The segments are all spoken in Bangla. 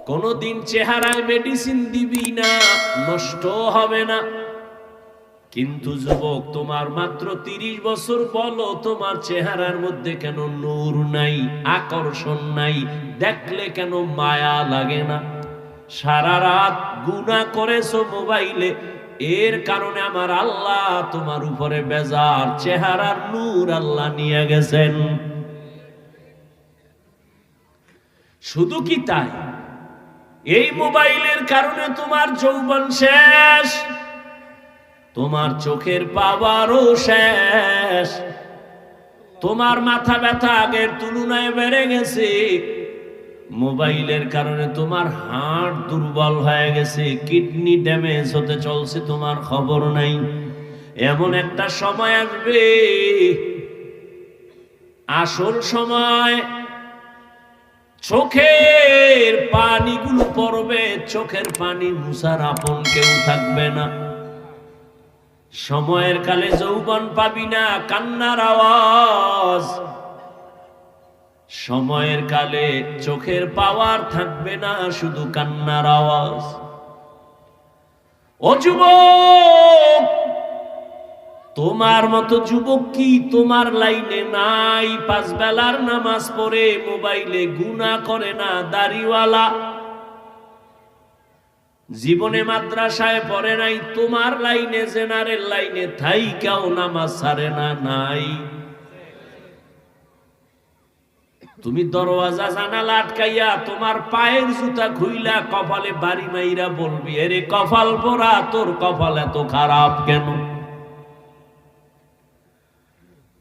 কোনদিন চেহারায় মেডিসিন দিবি না, নষ্ট হবে না। কিন্তু যুবক, তোমার মাত্র 30 বছর, বলো তোমার চেহারার মধ্যে কেন নূর নাই, আকর্ষণ নাই, দেখলে কেন মায়া লাগে না? সারা রাত গুনাহ করেছো মোবাইলে, এর কারণে আমার আল্লাহ তোমার উপরে বেজার, চেহারার নূর আল্লাহ নিয়ে গেছেন। শুধু কি তাই, এই মোবাইলের কারণে তোমার যৌবন শেষ, তোমার চোখের পাওয়ারও শেষ, তোমার মাথা ব্যথা আগের তুলনায় বেড়ে গেছে, মোবাইলের কারণে তোমার হার্ট দুর্বল হয়ে গেছে, কিডনি ড্যামেজ হতে চলছে, তোমার খবর নাই। এমন একটা সময় আসবে, আসল সময়, চোখের পানিগুলো পড়বে, চোখের পানি মুছার আপন কেউ থাকবে না। সময়ের কালে যৌবন পাবি না, কান্নার আওয়াজ। সময়ের কালে চোখের পাওয়ার থাকবে না, শুধু কান্নার আওয়াজ। ও যুবক, তোমার মতো যুবক কি তোমার লাইনে নাই? 5 বেলার নামাজ পড়ে মোবাইলে গুনাহ করে না, দাড়িওয়ালা, জীবনে মাদ্রাসায় পড়ে নাই, তোমার লাইনে জেনারেল লাইনে থাইকাও নামাজ ছাড়ে না, নাই? তুমি দরওয়াজা জানালা আটকাইয়া তোমার পায়ের জুতা খুইলা কপালে বাড়ি মাইরা বলবি, আরে কপাল পোড়া, তোর কপাল এত খারাপ কেন?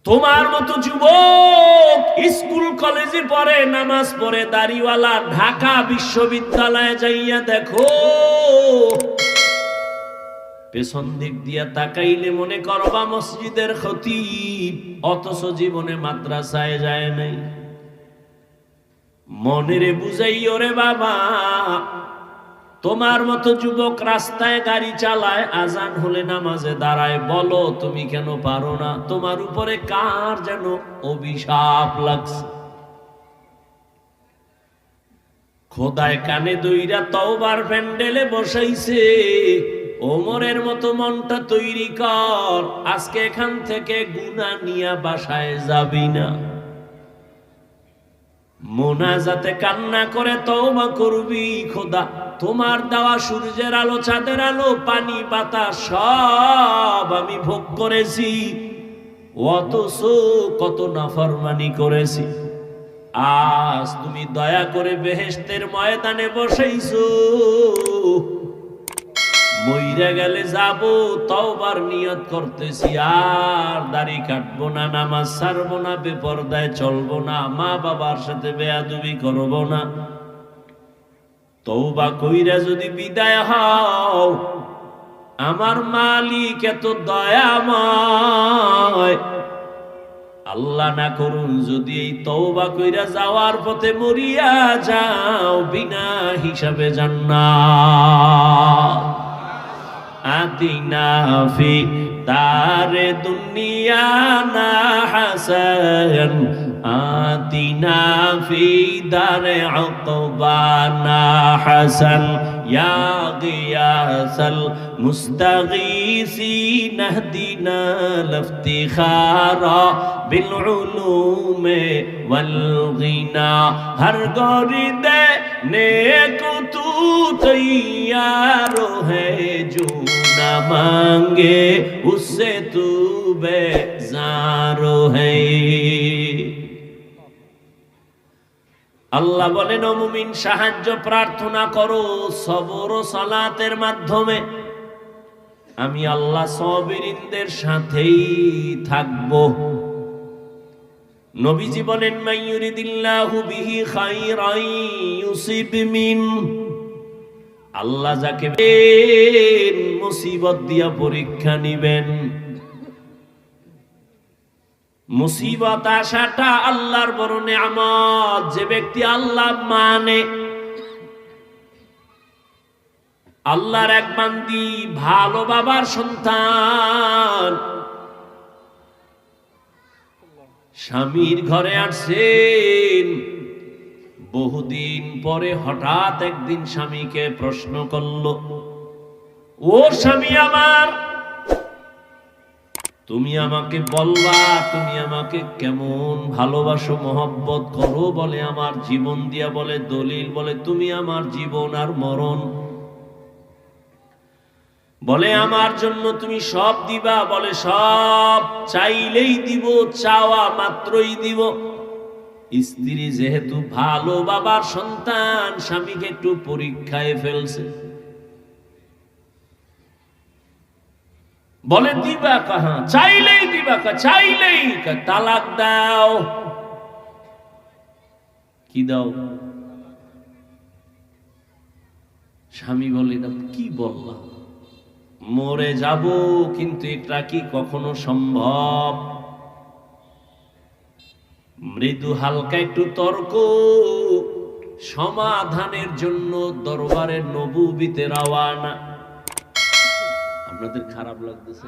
তোমার মতো যুবক স্কুল কলেজে পড়ে, নামাজ পড়ে, দাড়িওয়ালা, ঢাকা বিশ্ববিদ্যালয়ে যাইয়া দেখো, পেছন দিক দিয়া তাকাইলে মনে করবা মসজিদের খতিব, অথচ জীবনে মাদ্রাসায় যায় নাই। মনেরে বুঝাইও রে বাবা, তোমার মতো যুবক রাস্তায় গাড়ি চালায়, আজান হলে নামাজে দাঁড়ায়, বলো তুমি কেন পারো না? তোমার উপরে কার যেন অভিশাপ লাগছে। খোদায় কানে দইরা তওবার প্যান্ডেলে বসাইছে, ওমরের মতো মনটা তৈরি কর, আজকে এখান থেকে গুনাহ নিয়া বাসায় যাবি না। মোনাজাতে কান্না করে তওবা করবি, খোদা তোমার দেওয়া সূর্যের আলো, চাঁদের আলো, পানি, বাতাস সব আমি ভোগ করেছি, অথচ কত নাফরমানি করেছি। আজ তুমি দয়া করে বেহেশতের ময়দানে বসাইছো, মইরা গেলে যাব, তওবার নিয়ত করতেছি, আর দাড়ি কাটবো না, নামাজ ছাড়বো না, বেপরদায় চলবো না, মা বাবার সাথে বেয়াদবি করবো না। তওবা কইরা যদি বিদায় হও, আমার মালিক এত দয়াময়, আল্লাহ না করুন যদি এই তওবা কইরা যাওয়ার পথে মরিয়া যাও, বিনা হিসাবে জান্নাত। আতিনা ফি দারে দুনিয়া না হাসান, আতিনা ফি দারে উকবা না হাসান, ইয়া গিয়াসাল মুস্তাগীসিন ইহদিনা লিফতিখারা বিল উলুমে ওয়াল গিনা। হর গরিদে নেকো তু তৈয়ার है जो न मांगे उससे तू बेजार है। আল্লাহ বলেন, ও মুমিন, সাহায্য প্রার্থনা করো সবর ও সালাতের মাধ্যমে, আমি আল্লাহ সাবিরিনদের সাথেই থাকব। নবীজি বলেন, মাইয়ুরিদিল্লাহু বিহি খাইরান ইউসিব মিন, আল্লাহ যাকে মুসিবত দিয়া পরীক্ষা নিবেন। মুসিবত আসাটা আল্লাহর বড় নিয়ামত। যে ব্যক্তি আল্লাহ মানে, আল্লাহর এক বান্দি, ভালো বাবার সন্তান, স্বামীর ঘরে আসছেন, বহুদিন পরে হঠাৎ একদিন স্বামীকে প্রশ্ন করল, ও স্বামী আমার, তুমি আমাকে বলবা তুমি আমাকে কেমন ভালোবাসো, মহব্বত করো? বলে আমার জীবন দিয়া, বলে দলিল, বলে তুমি আমার জীবন আর মরণ, বলে আমার জন্য তুমি সব দিবা, বলে সব, চাইলেই দিব, চাওয়া মাত্রই দিব। স্ত্রী যেহেতু ভালো বাবার সন্তান, স্বামীকে একটু পরীক্ষায় ফেলছে, বলে দিবা কাহা, চাইলেই দিবা কা, চাইলেই কা, তালাক দাও। কি দাও? স্বামী বলে, এটা কি বললা? মরে যাব, কিন্তু এটা কি কখনো সম্ভব? মৃদু হালকা একটু তর্ক সমাধানের জন্য দরবারের নবুবিতে রওয়ানা। আপনাদের খারাপ লাগতেছে?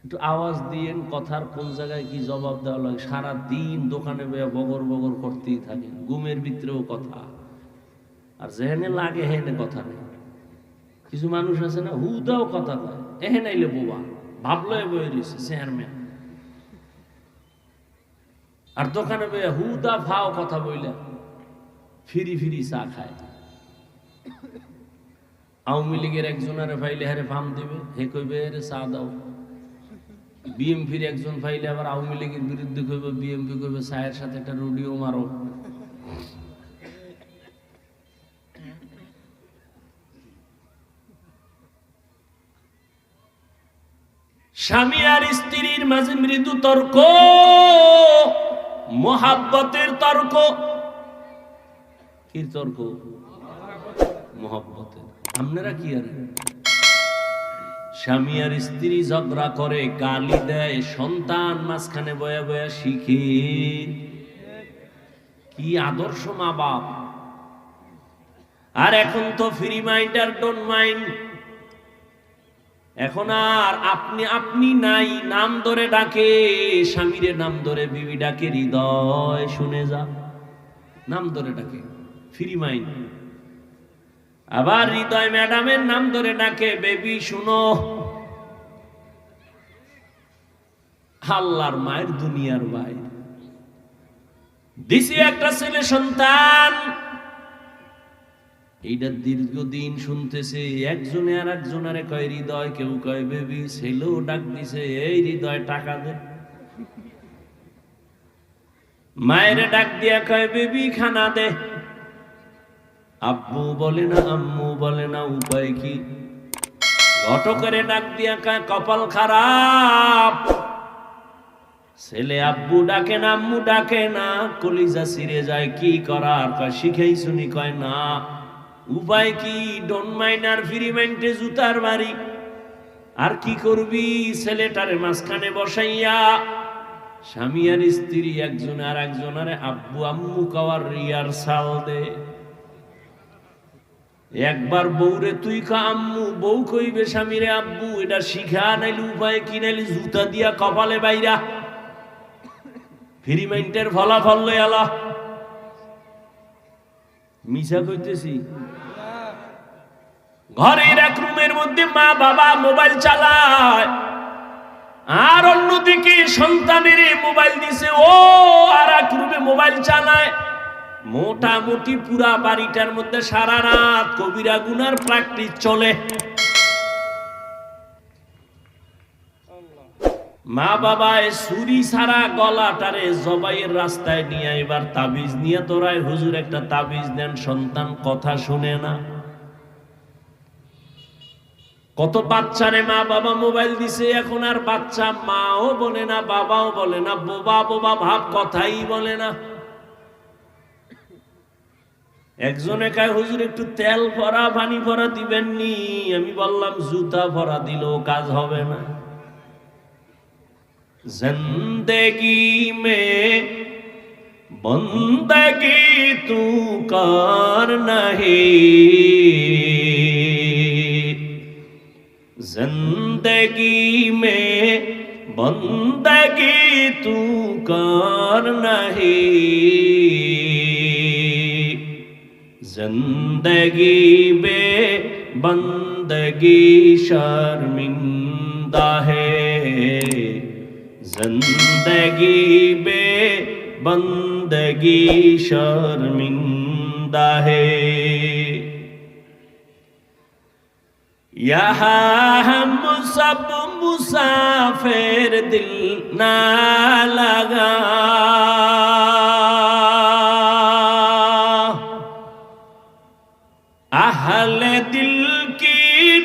একটু আওয়াজ দিয়েন, কথার কোন জায়গায় কি জবাব দেওয়া লাগে। সারা দিন দোকানে বগর বগর করতেই থাকেন, ঘুমের ভিতরেও কথা, আর যেহেনে লাগে হেনে কথা নেই। কিছু মানুষ আছে না, হুদাও কথা কয়, এহেন আইলে বোবা, ভাবলো বয়ে রয়েছে চেয়ারম্যান, আর দোকানে বয়ে হুদা ফাও কথা বইলে ফিরি ফিরি চা খায়। আওয়ামী লীগের একজনের ফাইলে হারে ফার্ম দিবে, হে কইবে রে চা দাও। বিএমপির একজন ফাইলে আবার আওয়ামী লীগের বিরুদ্ধে কইবে, বিএমপি কইবে চায়ের সাথে একটা রুডিও মারো। স্বামী আর স্ত্রীর মাঝে মৃদু তর্ক, মোহাব্বতের তর্ক। কি তর্ক? মোহাব্বতের। আপনারা কি আর স্বামী আর স্ত্রী ঝগড়া করে, গালি দেয়, সন্তান মাঝখানে বয়া বয়া শিখে। কি আদর্শ মা বাপ! আর এখন তো ফ্রি মাইন্ড আর ডোন্ট মাইন্ড। এখন আর আপনি আপনি নাই, নাম ধরে ডাকে, স্বামীরে নাম ধরে বিবি ডাকে, হৃদয় শুনে যা, নাম ধরে ডাকে, ফ্রি মাইন্ড। আবার হৃদয় ম্যাডামের নাম ধরে ডাকে, বেবি শুনো। আল্লাহর মায়ের দুনিয়ার বাইরে দিছি একটা ছেলে সন্তান, এইটা দীর্ঘদিন শুনতেছে। একজনে আর একজনারে কয় হৃদয়, কেউ কয় বেবি, ছেলেও ডাক দিছে, এই হৃদয় টাকা দে। মায়ের ডাক দিয়া কয় বেবি খানা দে। আব্বু বলে না, আম্মু বলে না, উপায় কি? ঘটকেরে ডাক দিয়া কয় কপাল খারাপ, ছেলে আব্বু ডাকে না, আম্মু ডাকে না, কলিজা ছিঁড়ে যায়, কি করার? কয় শিখেই শুনি, কয় না, উপায় কি? ডোন্ট মাইন্ড আর ফ্রি মাইন্ডে জুতার বাড়ি। আর কি করবি? ছেলেটারে মাঝখানে বসাইয়া স্বামী আর স্ত্রী একজন আর একজনারে আব্বু আম্মু কাওয়ার রিহার্সাল দে। একবার বউরে তুই কা আম্মু, বউ কইবে স্বামীরে আব্বু। এটা শিখা, নাইলে উপায় কি? নাইলে জুতা দিয়া কপালে বাইরা। ফ্রি মাইন্ডের ফলাফল লই আলা। মিছা কইতেছি? ঘরের এক রুমের মধ্যে মা বাবা মোবাইল চালায়, আর অন্যদিকে সন্তানের মোবাইল দিছে, ও আর এক রুমে মোবাইল চালায়। মোটামুটি পুরা বাড়িটার মধ্যে সারা রাত কবিরা গুনার প্র্যাকটিস চলে। মা বাবা ছুরি ছাড়া গলাটারে জবাইয়ের রাস্তায় নিয়ে এবার তাবিজ নিয়ে তোরায়, হুজুর একটা তাবিজ দেন। সন্তান কথা শুনে না। কত বাচ্চারে মা বাবা মোবাইল দিছে, এখন আর বাচ্চা মাও বলে না, বাবাও বলে না, বোবা বোবা ভাব, কথাই বলে না। একজনে কয় হুজুর একটু তেল ভরা পানি ভরা দিবেননি। আমি বললাম জুতা ভরা দিলেও কাজ হবে না। जिंदगी में बंदगी तू कर नहीं, जिंदगी में बंदगी तू कर नहीं, जिंदगी बे बंदगी शर्मिंदा है, जिंदगी बे बंदगी शर्मिंदा है। यहाँ हम सब मुसाफिर दिल ना लगा, अहले दिल की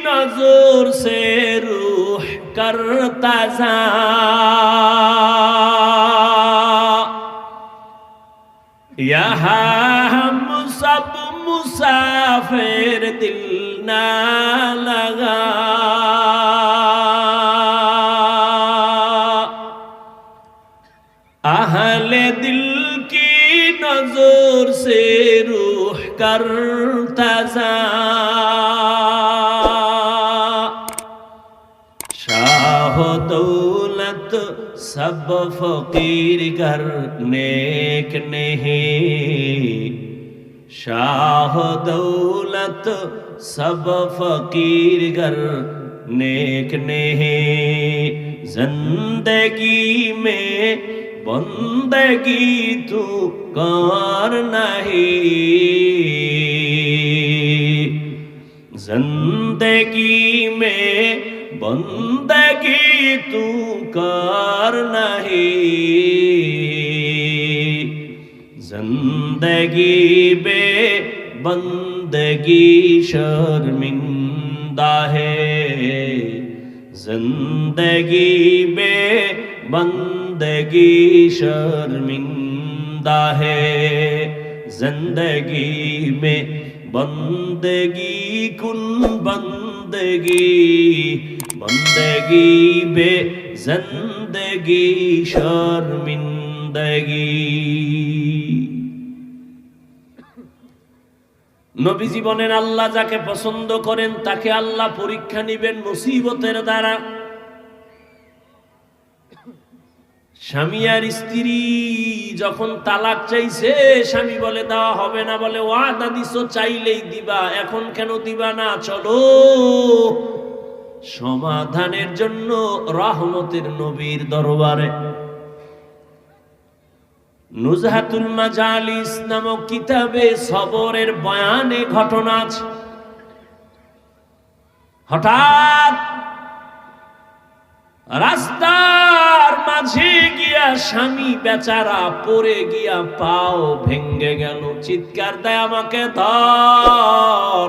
नजर से रूह करता जा, यहाँ हम सब मुसाफिर दिल ना लगा, अहले दिल की नजर से रूह करता जा, शाह दौलत सब फकीर घर नेक नहीं, शाह दौलत सब फकीर घर नेक नहीं, जिंदगी में बंदगी तू कर नहीं, जिंदगी में बंदगी तू कर नहीं, जिंदगी बे बंदगी शर्मिंदा है, जिंदगी बे बंदगी शर्मिंदा है, जिंदगी में बंदगी कुन बंदगी, बंदगी बे जिंदगी शर्मिंदगी। নবীজি বলেন আল্লাহ যাকে পছন্দ করেন তাকে আল্লাহ পরীক্ষা নিবেন মুসিবতের দ্বারা। স্বামী আর স্ত্রী যখন তালাক চাইছে, স্বামী বলে দেওয়া হবে না, বলে ওয়াদা দিছো চাইলেই দিবা, এখন কেন দিবা না, চলো সমাধানের জন্য রহমতের নবীর দরবারে। নুজহাতুল মাজালিস নামক কিতাবে সবরের বয়ানে ঘটনা আছে। হঠাৎ রাস্তার মাঝে গিয়া স্বামী বেচারা পড়ে গিয়া পাও ভেঙ্গে গেল, চিৎকার দেয় আমাকে ধর,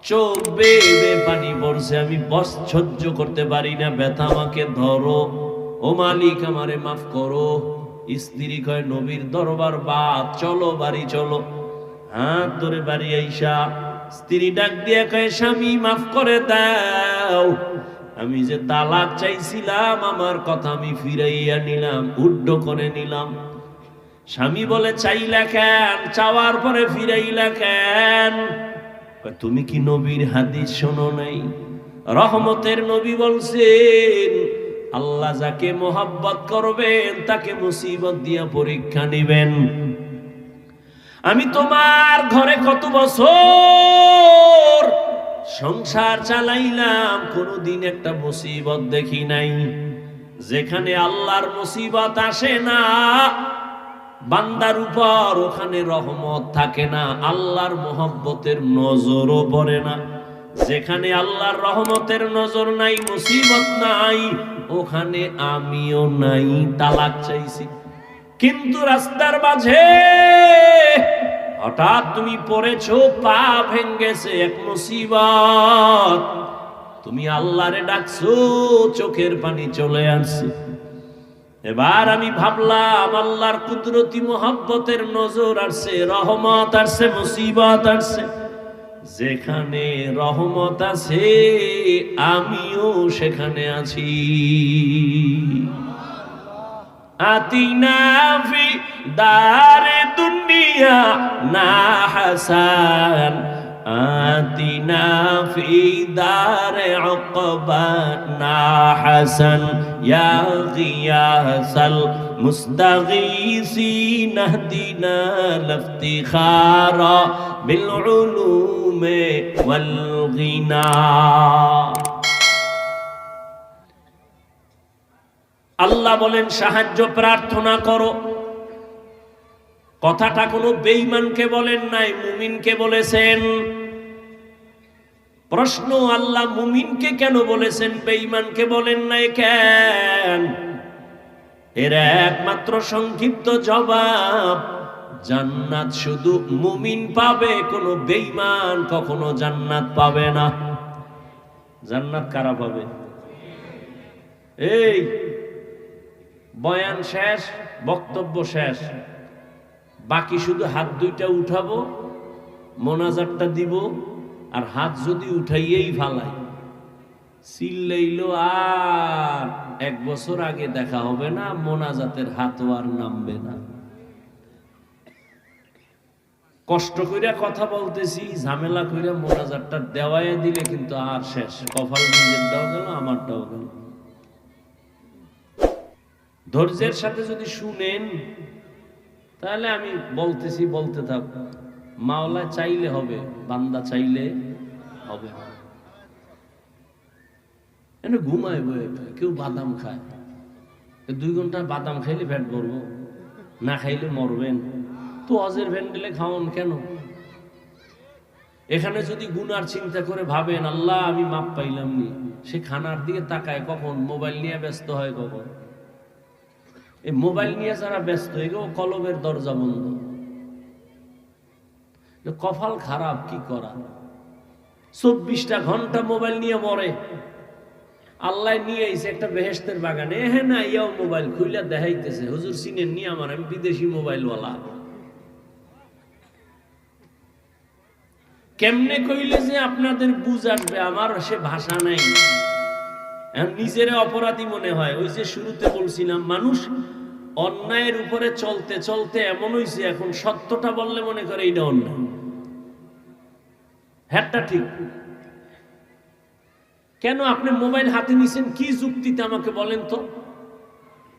চোখ বেয়ে পানি পড়ছে, আমি বস সহ্য করতে পারি না, ব্যথা, আমাকে ধরো, ও মালিক আমারে মাফ করো। স্ত্রী কয় নবীর দরবার বাদ, চলো বাড়ি চলো। হাত ধরে বাড়ি আইসা স্ত্রী ডাক দিয়ে কয় স্বামী মাফ করে দাও, আমি যে তালাক চাইছিলাম আমার কথা আমি ফিরাইয়া নিলাম, উড্ড করে নিলাম। স্বামী বলে চাইলা কেন, চাওয়ার পরে ফিরাইলা কেন? তুমি কি নবীর হাদিস শোনো নাই? রহমতের নবী বলছেন আল্লাহ যাকে মোহাব্বত করবেন তাকে মুসিবত দিয়া পরীক্ষা নিবেন। আমি তোমার ঘরে কত বছর সংসার চালাইলাম, কোনদিন একটা মুসিবত দেখি নাই। যেখানে আল্লাহর মুসিবত আসে না বান্দার উপর, ওখানে রহমত থাকে না, আল্লাহর মোহাব্বতের নজরও পড়ে না। যেখানে আল্লাহর রহমতের নজর নাই, মুসিবত নাই, ওখানে আমিও নাই। তালাক চাইছি, কিন্তু রাস্তার মাঝে হঠাৎ তুমি পড়েছো, পা ভেঙ্গেছে, এক মুসিবত, তুমি আল্লাহরে ডাকছো, চোখের পানি চলে আসছে। এবার আমি ভাবলাম আল্লাহর কুদরতি মোহাব্বতের নজর আসছে, রহমত আসছে, মুসিবত আসছে। যেখানে রহমত আছে আমিও সেখানে আছি। আতিনা ফি দারে দুনিয়া না হাসান, آتنا في دار عقبانا حسن يا غياث المستغيثين اهدنا لافتخارا بالعلوم والغنى আল্লাহ বলেন সাহায্য প্রার্থনা করো। কথাটা কোনো বেঈমানকে বলেন নাই, মুমিনকে বলেছেন। প্রশ্ন, আল্লাহ মুমিনকে কেন বলেছেন, বেঈমানকে বলেন নাই কেন? এর একমাত্র সংক্ষিপ্ত জবাব, জান্নাত শুধু মুমিন পাবে, কোনো বেঈমান কখনো জান্নাত পাবে না। জান্নাত কারা পাবে? এই বয়ান শেষ, বক্তব্য শেষ, বাকি শুধু হাত দুইটা উঠাবো, মোনাজাতটা দিব, আর হাত যদি উঠাইয়েই ফালাই, চিল্লাইলো আর 1 বছর আগে দেখা হবে না, মোনাজাতের হাতও আর নামবে না। কষ্ট কইরা কথা বলতেছি, ঝামেলা কইরা মোনাজাতটা দেওয়ায় দিলে কিন্তু আর শেষ, কপাল নিজেরটাও গেল, আমারটাও গেল। ধৈর্যের সাথে যদি শুনেন তাহলে আমি বলতেছি, বলতে থাক। মাওলা চাইলে হবে, বান্দা চাইলে হবে। ঘুমায় বয়ে, কেউ বাদাম খায়, 2 ঘন্টা বাদাম খাইলে পেট ভরবো, না খাইলে মরবেন। তো অজের ভ্যান্ডেলে খাওয়ান কেন? এখানে যদি গুনার চিন্তা করে ভাবেন আল্লাহ আমি মাপ পাইলাম নি, সে খানার দিকে তাকায় কখন? মোবাইল নিয়ে ব্যস্ত হয় কখন? এই মোবাইল নিয়ে যারা ব্যস্ত, এগো কলবের দরজা বন্ধ। কপাল খারাপ, কি করা? 24টা ঘন্টা মোবাইল নিয়ে মরে। আল্লাহ নিয়ে আইছে একটা বেহেশতের বাগানে, হ্যাঁ না, ইয়াও মোবাইল খুইলা দেখাইতেছে, হুজুর চিনেন নি আমার, আমি বিদেশি মোবাইলওয়ালা। কেমনে কইলে যে আপনাদের বুঝ আসবে, আমার সে ভাষা নাই। নিজের অপরাধী মনে হয়। ওই যে শুরুতে বলছিলাম, মানুষ অন্যায়ের উপরে চলতে চলতে এমন হইছে, এখন সত্যটা বললে মনে করে এইটা অন্যায়। হ্যাঁটা ঠিক। কেন আপনি মোবাইল হাতে নিছেন? কি যুক্তিতে আমাকে বলেন তো,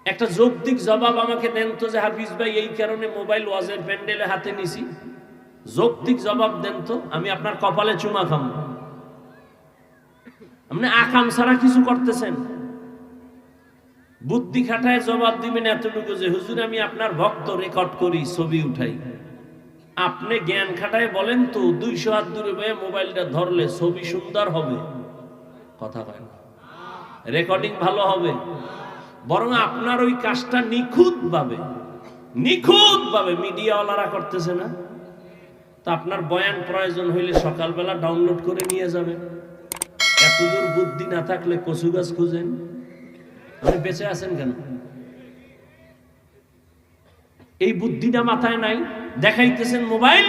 একটা যৌক্তিক জবাব আমাকে দেন তো, যে হাফিজ ভাই এই কারণে মোবাইল ওয়াজের প্যান্ডেলে হাতে নিছি। যৌক্তিক জবাব দেন তো, আমি আপনার কপালে চুমা খাম। আপনি আকাম ছাড়া কিছু করতেছেন। বুদ্ধি খাটায় জবাব দিবেন এতটুকু যে হুজুর আমি আপনার ভক্ত, রেকর্ড করি, ছবি উঠাই। আপনি জ্ঞান খাটায় বলেন তো 200 হাত দূরে বয়ে মোবাইলটা ধরলে ছবি সুন্দর হবে? কথা হয় না, রেকর্ডিং ভালো হবে। বরং আপনার ওই কাজটা নিখুঁত ভাবে মিডিয়াওয়ালারা করতেছে না? তা আপনার বয়ান প্রয়োজন হইলে সকালবেলা ডাউনলোড করে নিয়ে যাবেন। এতদূর বুদ্ধি না থাকলে কচু গাছ খুঁজেন। আপনি বেঁচে আছেন কেন? এই বুদ্ধিটা মাথায় নাই, দেখাইতেছেন মোবাইল।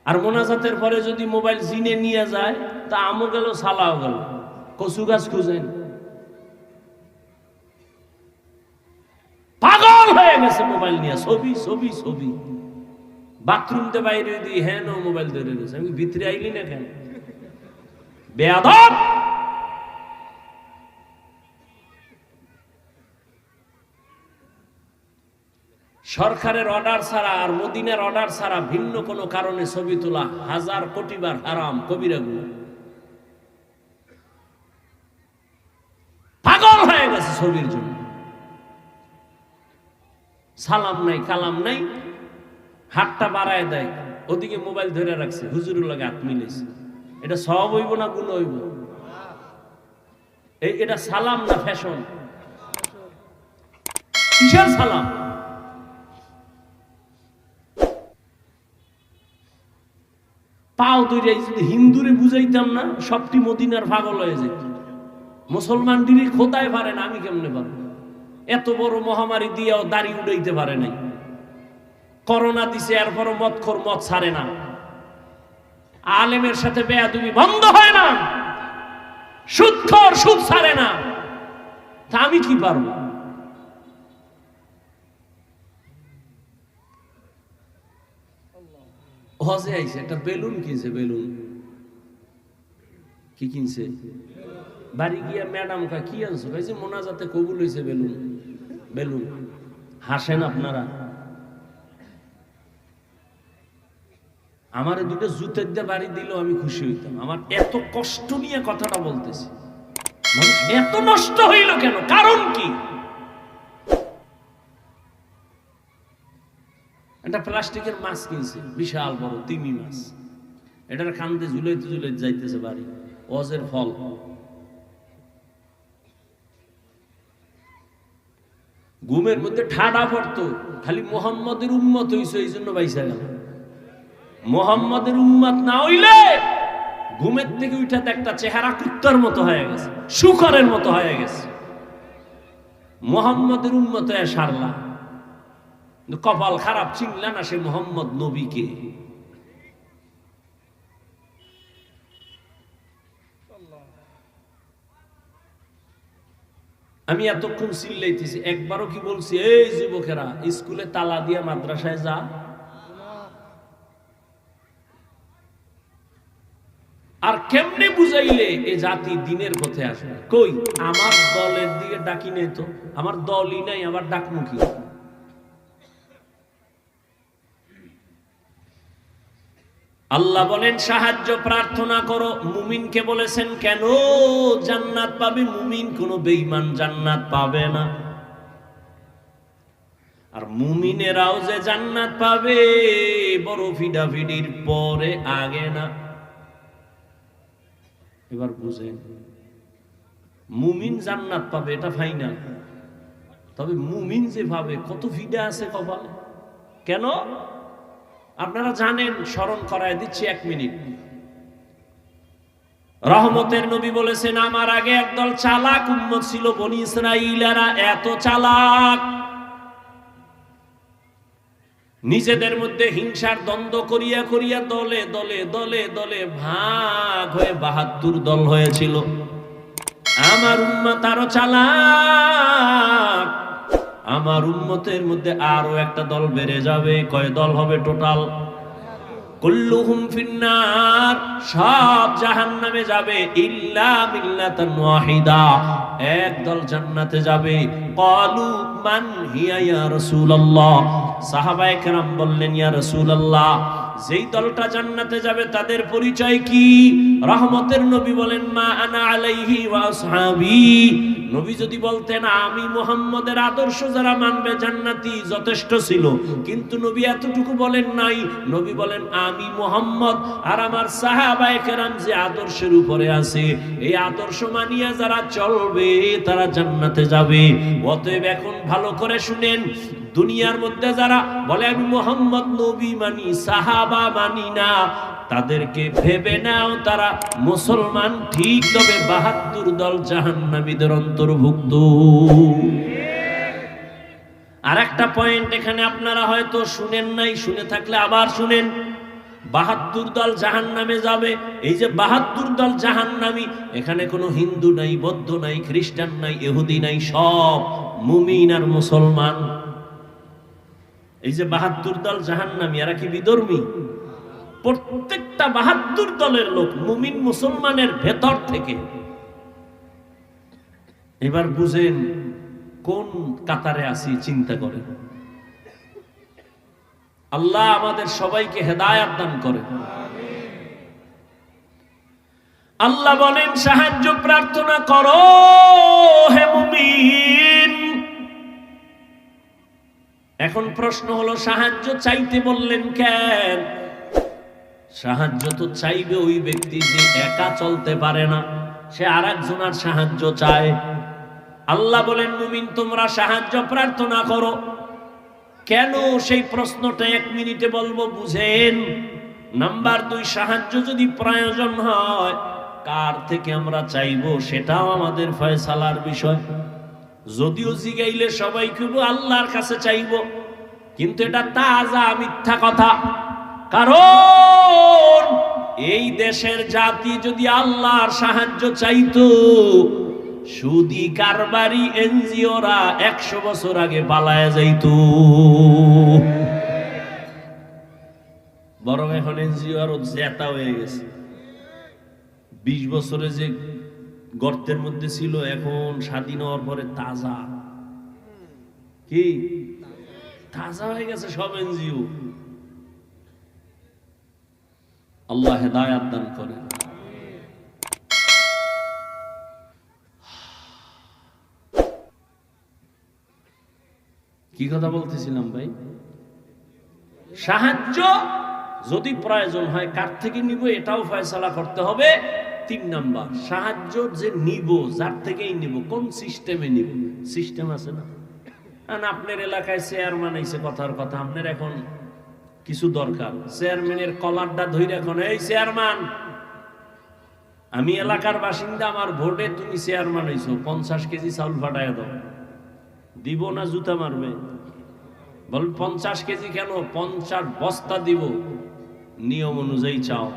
আর মোনাজাতের পরে যদি মোবাইল জিনে নিয়ে যায়, তা আমও গেল, সালাও গেল, কচু গাছ খুঁজেন। পাগল হয়ে গেছে মোবাইল নিয়ে, ছবি ছবি ছবি। বাথরুমতে বাইরে দিয়ে হ্যাঁ নো মোবাইল ধরে গেছে। আমি ভিতরে আইলি না কেন? বেয়াদব। সরকারের অর্ডার ছাড়া আর মদিনার অর্ডার ছাড়া ভিন্ন কোনো কারণে ছবি তোলা 1000 কোটি বার হারাম, কবিরা গুনাহ। পাগল হয়ে গেছে ছবির জন্য। সালাম নাই, কালাম নাই, হাতটা বাড়ায় দেয়, ওদিকে মোবাইল ধরে রাখছে, হুজুরের লাগে হাত মিলেছে। এটা সওয়াব হইব না গুনাহ হইব? এটা সালাম না ফ্যাশন? কিসের সালাম? পাও ধরে যদি হিন্দুরে বুঝাইতাম না, সবটি মদিনার পাগল হয়ে যেত। মুসলমান দিদি খোদায় পারে না, আমি কেমনে পারবো? এত বড় মহামারী দিয়েও দাড়ি উড়াইতে পারে নাই। করোনা দিছে, এরপরও মদখোর মদ ছাড়ে না। আলেমের সাথে বেয়াদবি বন্ধ হয় না, সুদখোর সুদ ছাড়ে না। তা আমি কি পারবো? হজে আইছে, একটা বেলুন কিনছে। বেলুন কি কিনছে? বাড়ি গিয়া ম্যাডাম কা কি আনছো? কাছে মোনাজাতে কবুল হয়েছে। বেলুন। বেলুন। হাসেন আপনারা। আমার দুটো জুতের দিয়ে বাড়ি দিল আমি খুশি হইতাম। আমার এত কষ্ট নিয়ে কথাটা বলতেছি। মানুষ এত নষ্ট হইল কেন? কারণ কি? একটা প্লাস্টিকের মাছ কিনছে, বিশাল বড় তিমি মাছ। এটার কান্দে ঝুলাইতে ঝুলাইতে যাইতেছে বাড়ি। ওয়াজের ফল। ঘুমের মধ্যে ঠাডা পড়তো, খালি মোহাম্মদের উম্মত হইছে, এই জন্য বাইসা গেল। মোহাম্মদের উম্মত না হইলে ঘুমের থেকে উঠাতে একটা চেহারা কুত্তার মতো হয়ে গেছে, শুকরের মতো হয়ে গেছে। মোহাম্মদের উম্মত হয়ে সারলা। কপাল খারাপ, চিনলা না সে মোহাম্মদ নবীকে। আমি এতক্ষণ চিল্লাইতেছি, একবারও কি বলছি এই যুবকেরা স্কুলে তালা দিয়া মাদ্রাসায় যা? আর কেমনে বুঝাইলে এ জাতি দিনের পথে আসবে? কই আমার দলের দিকে ডাকি নেই তো, আমার দলই নাই, আবার ডাকমুখী। আল্লাহ বলেন সাহায্য প্রার্থনা করো। মুমিনকে বলেছেন কেন জান্নাত পাবে? মুমিন কোন বেঈমান জান্নাত পাবে না। আর মুমিনেরাও যে জান্নাত পাবে বড় ফিডাফিডির পরে, আগে না। এবার বুঝেন, মুমিন জান্নাত পাবে এটা ফাইনাল। তবে মুমিন যে ভাবে কত ফিডা আছে কপালে। কেন আপনারা জানেন, স্মরণ করায় দিচ্ছি 1 মিনিট। রহমতের নবী বলেছেন আমার আগে একদল চালাক উম্মত ছিল, বনি ইসরাঈলেরা। এত চালাক, নিজেদের মধ্যে হিংসার দ্বন্দ্ব করিয়া করিয়া দলে দলে দলে দলে ভাগ হয়ে 72 দল হয়েছিল। আমার উম্মত আরো চালাক, আমার উম্মতের মধ্যে আরো একটা দল বেড়ে যাবে। কয় দল হবে টোটাল? কুল্লুহুম ফিন্নার, সব জাহান্নামে যাবে, ইল্লা মিল্লাতান ওয়াহিদা, এক দল জান্নাতে যাবে। ক্বালু মান হিয়া ইয়া রাসূলুল্লাহ, সাহাবায়ে কেরাম বললেন ইয়া রাসূলুল্লাহ, যেই দলটা জান্নাতে যাবে তাদের পরিচয় কি? রহমতের নবী বলেন মা আনা আলাইহি ওয়া আসহাবি। নবী যদি বলতেন আমি মুহাম্মদের আদর্শ যারা মানবে জান্নাতি, যথেষ্ট ছিল। কিন্তু নবী এতটুকু বলেন নাই। নবী বলেন আমি মুহাম্মদ আর আমার সাহাবায়ে কেরাম যে আদর্শের উপরে আছে, এই আদর্শ মানিয়া যারা চলবে তারা জান্নাতে যাবে। অতএব এখন ভালো করে শুনেন, দুনিয়ার মধ্যে যারা বলে আমি মুহাম্মদ নবী মানি, সাহাবা মানি না, তাদেরকে ভেবে নাও তারা মুসলমান ঠিক, তবে 72 দল জাহান্নামীদের অন্তর্ভুক্ত। আর একটা পয়েন্ট এখানে আপনারা হয়তো শুনেন নাই, শুনে থাকলে আবার শুনেন। 72 দল জাহান্নামে যাবে। এই যে 72 দল জাহান্নামী, এখানে কোনো হিন্দু নাই, বৌদ্ধ নাই, খ্রিস্টান নাই, ইহুদি নাই, সব মুমিন আর মুসলমান। এই যে 72 দল জাহান্নামী, এরা কি বিধর্মী? প্রত্যেকটা 72 দলের লোক মুমিন মুসলমানের ভেতর থেকে। এবার বুঝেন কোন কাতারে আছি, চিন্তা করেন। আল্লাহ আমাদের সবাইকে হেদায়েত দান করে। আল্লাহ বলেন সাহায্য প্রার্থনা করো হে মুমিন। এখন প্রশ্ন হলো সাহায্য চাইতে বললেন কেন? সাহায্য তো চাইবে ওই ব্যক্তি যে একা চলতে পারে না, সে আরেকজনের সাহায্য চায়। আল্লাহ বলেন মুমিন তোমরা সাহায্য প্রার্থনা করো। কেন সেই প্রশ্নটা 1 মিনিটে বলবো, বুঝেন। নাম্বার 2, সাহায্য যদি প্রয়োজন হয় কার থেকে আমরা চাইবো সেটাও আমাদের ফয়সালার বিষয়। যদিও জিগাইলে সবাই কইব আল্লাহর কাছে চাইবো, কিন্তু এটা তাজা মিথ্যা কথা। কারণ এই দেশের জাতি যদি আল্লাহর সাহায্য চাইতো, সুদি কারবারি এনজিওরা 100 বছর আগে পালায়া যাইতো। বরং এখন এনজিও আরো জেতা হয়ে গেছে। 20 বছরে যে গর্তের মধ্যে ছিল, এখন স্বাধীন হওয়ার পরে তাজা, কি তাজা হয়ে গেছে সব এনজিও। আল্লাহ হেদায়াত দান করেন। কি কথা বলতেছিলাম ভাই? সাহায্য যদি প্রয়োজন হয় কার থেকে নিব এটাও ফয়সালা করতে হবে। 3 নাম্বার, সাহায্য যে নিব যার থেকেই নিব, কোন সিস্টেমে নিব। সিস্টেম আছে না? আপনার এলাকায় চেয়ারম্যান আইছে, কথার কথা আপনার এখন কিছু দরকার, চেয়ারম্যানের কলারটা ধরে এখন, এই চেয়ারম্যান, আমি এলাকার বাসিন্দা, আমার ভোটে তুমি চেয়ারম্যান হইছো, 50 কেজি চাউল ফাটায় দাও। দিব না জুতা মারবে? বল 50 কেজি কেন, 50 বস্তা দিব, নিয়ম অনুযায়ী চাও।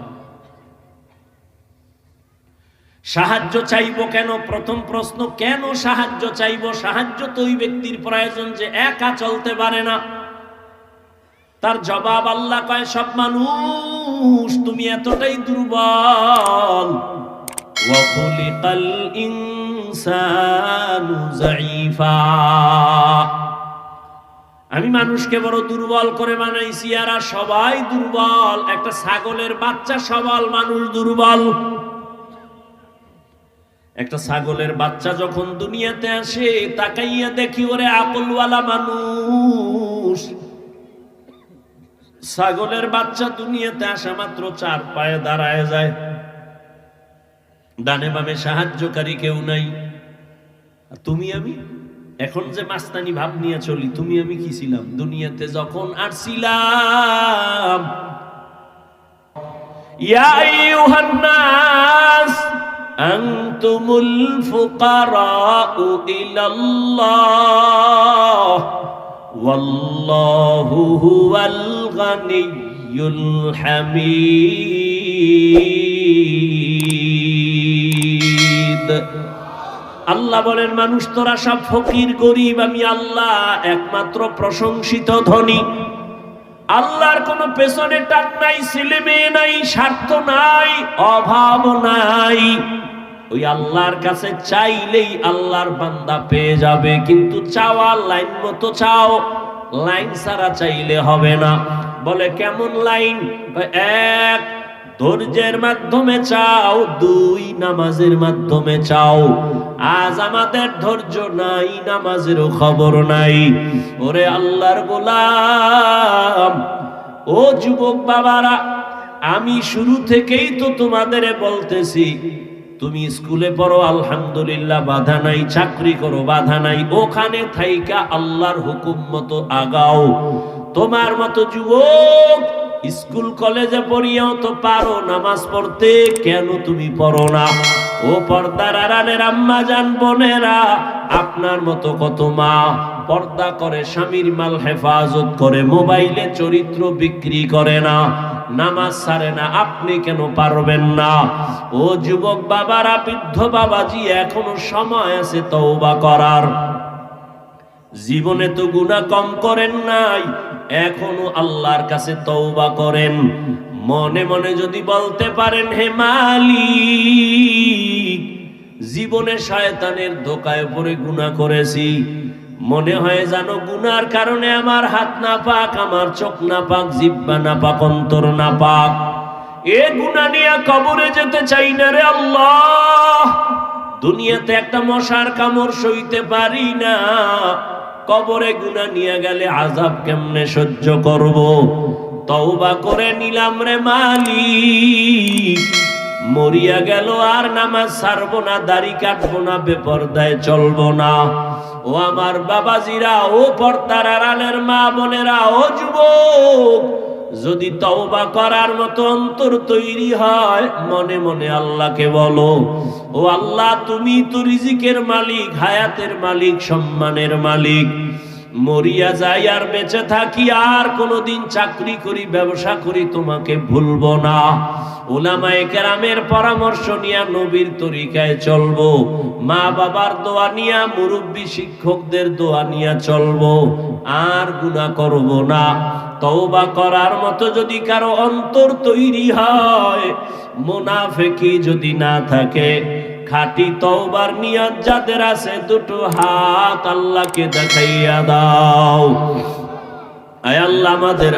সাহায্য চাইবো কেন? প্রথম প্রশ্ন, কেন সাহায্য চাইবো? সাহায্য তো ওই ব্যক্তির প্রয়োজন যে একা চলতে পারে না। তার জবাব আল্লাহ কয়, সব মানুষ তুমি এতটাই দুর্বল। ওয়া খুলিকাল ইনসানু যায়ীফা, আমি মানুষকে বড় দুর্বল করে বানাইছি, আর সবাই দুর্বল। একটা ছাগলের বাচ্চা সবল, মানুষ দুর্বল। একটা ছাগলের বাচ্চা যখন দুনিয়াতে আসে, তাকাইয়া দেখি ওরে আকলওয়ালা মানুষ। ছাগলের বাচ্চা দুনিয়াতে আসা মাত্র 4 পায়ে দাঁড়ায় যায়, ডানে বামে সাহায্যকারী কেউ নাই। তুমি আমি এখন যে মাস্তানি ভাব নিয়ে চলি, তুমি আমি কি ছিলাম দুনিয়াতে যখন আসছিলাম? ইয়া আইয়ুহান নাস আনতুমুল ফুকারাউ ইলাল্লাহ ওয়াল্লাহু হুয়াল গানিয়্যুল হামিদ। আল্লাহ বলেন, মানুষ তোরা সব ফকির গরিব, আমি আল্লাহ একমাত্র প্রশংসিত ধনী। আল্লাহর কোনো পেছনে টান নাই, ছেলে মেয়ে নাই, স্বার্থ নাই, অভাব নাই। ওই আল্লাহর কাছে চাইলেই আল্লাহর বান্দা পেয়ে যাবে, কিন্তু চাওয়া লাইন মতো চাও, লাইন ছাড়া চাইলে হবে না। বলে কেমন লাইন? 1 ধৈর্যের মাধ্যমে চাও, 2 নামাজের মাধ্যমে চাও। আজ আমাদের ধৈর্য নাই, নামাজেরও খবর নাই। ওরে আল্লাহর গোলাম, ও যুবক বাবারা, আমি শুরু থেকেই তো তোমাদের বলতেছি, তুমি স্কুলে পড়ো আলহামদুলিল্লাহ, বাধা নাই, চাকরি করো বাধা নাই, ওখানে থাইকা আল্লাহর হুকুম মতো আগাও। তোমার মতো যুবক স্কুল কলেজে পড়িয়াও তো পারো নামাজ পড়তে, কেন তুমি পড়ো না? ও পর্দার আড়ালের আম্মা জান বোনেরা, আপনার মতো কত মা পর্দা করে, স্বামীর মাল হেফাজত করে, মোবাইলে চরিত্র বিক্রি করে না, নামাজ ছাড়ে না, আপনি কেন পারবেন না? ও যুবক বাবারা, বৃদ্ধ বাবাজি, এখনো সময় আছে তওবা করার। জীবনে তো গুনাহ কম করেন নাই, এখনো আল্লাহর কাছে তওবা করেন। মনে মনে যদি বলতে পারেন, হে মালিক, জীবনে শয়তানের ধোঁকায় পড়ে গুনাহ করেছি, মনে হয় জানো গুনার কারণে আমার হাত না পাক, আমার চোখ না পাক, জিহ্বা না পাক, অন্তর না পাক, এ গুনাহ নিয়ে কবরে যেতে চাই না রে আল্লাহ। দুনিয়াতে একটা মশার কামড় সইতে পারি না, কবরে গুনাহ নিয়ে গেলে আযাব কেমনে সহ্য করব? তওবা করে নিলাম রে মালিক, মরিয়া গেল আর নামাজ ছাড়বো না, দাড়ি কাটবো না, বেপরদায় চলবো না। ও আমার বাবাজিরা, ও পর্দার আড়ালের মা বোনেরা, ও যুবক, যদি তওবা করার মতো অন্তর তৈরি হয়, মনে মনে আল্লাহকে বলো, ও আল্লাহ, তুমি তো রিজিকের মালিক, হায়াতের মালিক, সম্মানের মালিক। মরিয়া যাই আর বেঁচে থাকি আর কোনোদিন চাকরি করি ব্যবসা করি তোমাকে ভুলবো না। উলামায়ে কেরামের পরামর্শ নিয়ে নবীর তরিকায় চলবো, মা বাবার দোয়া নিয়া, মুরব্বী শিক্ষকদের দোয়া নিয়া চলবো, আর গুনাহ করব না। তওবা করার মতো যদি কারো অন্তর তৈরি হয়, মুনাফিকি যদি না থাকে, খাঁটি তওবার নিয়ত যাদের আছে দুটো হাত আল্লাহকে দেখাইয়া দাও। আয় আল্লাহ আমাদের